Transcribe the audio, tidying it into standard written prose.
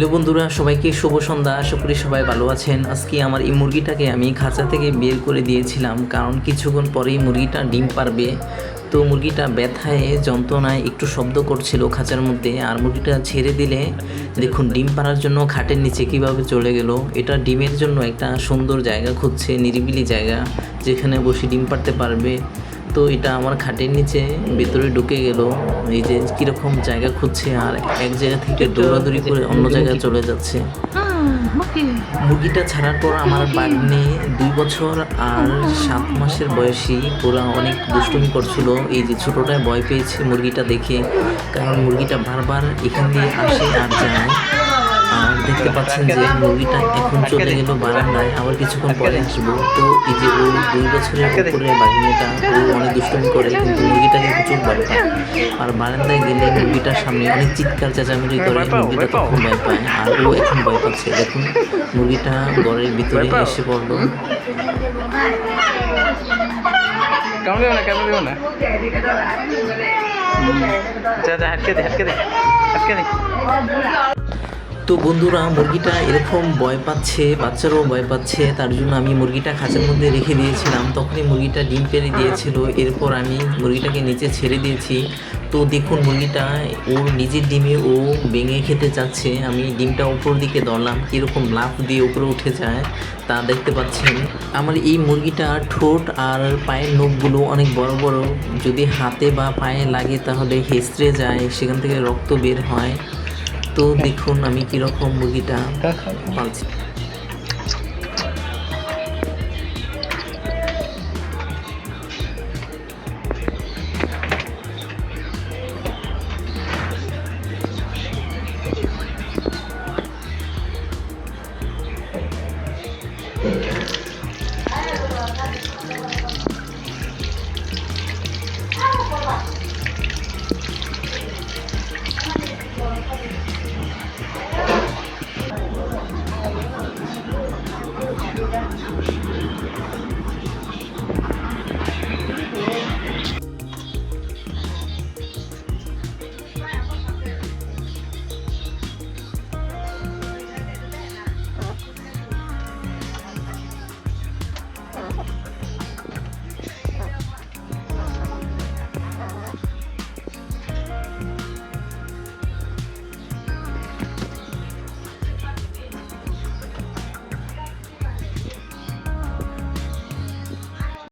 Hello বন্ধুরা, সবাইকে শুভ সন্ধ্যা। আশা করি সবাই ভালো আছেন। আজকে আমার এই মুরগিটাকে আমি খাঁচা থেকে বের করে দিয়েছিলাম, কারণ কিছুক্ষণ পরেই মুরগিটা ডিম পারবে। তো মুরগিটা ব্যথায় যন্ত্রণায় একটু শব্দ করছিল খাঁচার মধ্যে, আর মুরগিটা ছেড়ে দিলে দেখুন ডিম পাড়ার জন্য খাটের নিচে কীভাবে চলে গেল। এটা ডিমের জন্য একটা সুন্দর জায়গা খুঁজছে, নিরিবিলি জায়গা যেখানে বসে ডিম পাড়তে পারবে। তো এটা আমার খাটের নিচে ভেতরে ঢুকে গেল। এই যে কীরকম জায়গা খুঁজছে, আর এক জায়গা থেকে দৌড়াদৌড়ি করে অন্য জায়গায় চলে যাচ্ছে। মুরগিটা ছাড়ার পর আমার বাগ্নে 2 বছর আর 7 মাসের বয়সী, ওরা অনেক দুষ্টুমি করছিল। এই যে ছোটোটায় ভয় পেয়েছে মুরগিটা দেখে, কারণ মুরগিটা বারবার এখান দিয়ে আসে আর যায়। আর দেখতে পাচ্ছেন যে মুরগিটা এখন চলে গেল বারান্দায়, আবার কিছুক্ষণ পরে আসবো। তো এই যে ও 2 বছরের উপরে বাগিনীটা, ও অনেক দুষ্টুমি করে, কিন্তু মুরগিটাকে প্রচুর ভয় পায়। আর বারান্দায় গেলে মুরগিটার সামনে অনেক চিৎকার চেঁচামেচি করে, মুরগিটা তখন ভয় পায়। আর ও এখন ভয় পাচ্ছে। দেখুন মুরগিটা ঘরের ভিতরে এসে পড়লো। তো বন্ধুরা, মুরগিটা এরকম ভয় পাচ্ছে, বাচ্চারাও ভয় পাচ্ছে, তার জন্য আমি মুরগিটা খাঁচার মধ্যে রেখে দিয়েছিলাম। তখনই মুরগিটা ডিম পেড়ে দিয়েছিল। এরপর আমি মুরগিটাকে নিচে ছেড়ে দিয়েছি। তো দেখুন মুরগিটা ওর নিজের ডিমে ও ভেঙে খেতে চাচ্ছে। আমি ডিমটা উপর দিকে ধরলাম, কীরকম লাফ দিয়ে উপরে উঠে যায় তা দেখতে পাচ্ছেন। আমার এই মুরগিটার ঠোঁট আর পায়ের নখগুলো অনেক বড় বড়, যদি হাতে বা পায়ে লাগে তাহলে হেঁচড়ে যায়, সেখান থেকে রক্ত বের হয়। তো দেখুন আমি কীরকম মুরগিটা পালছি।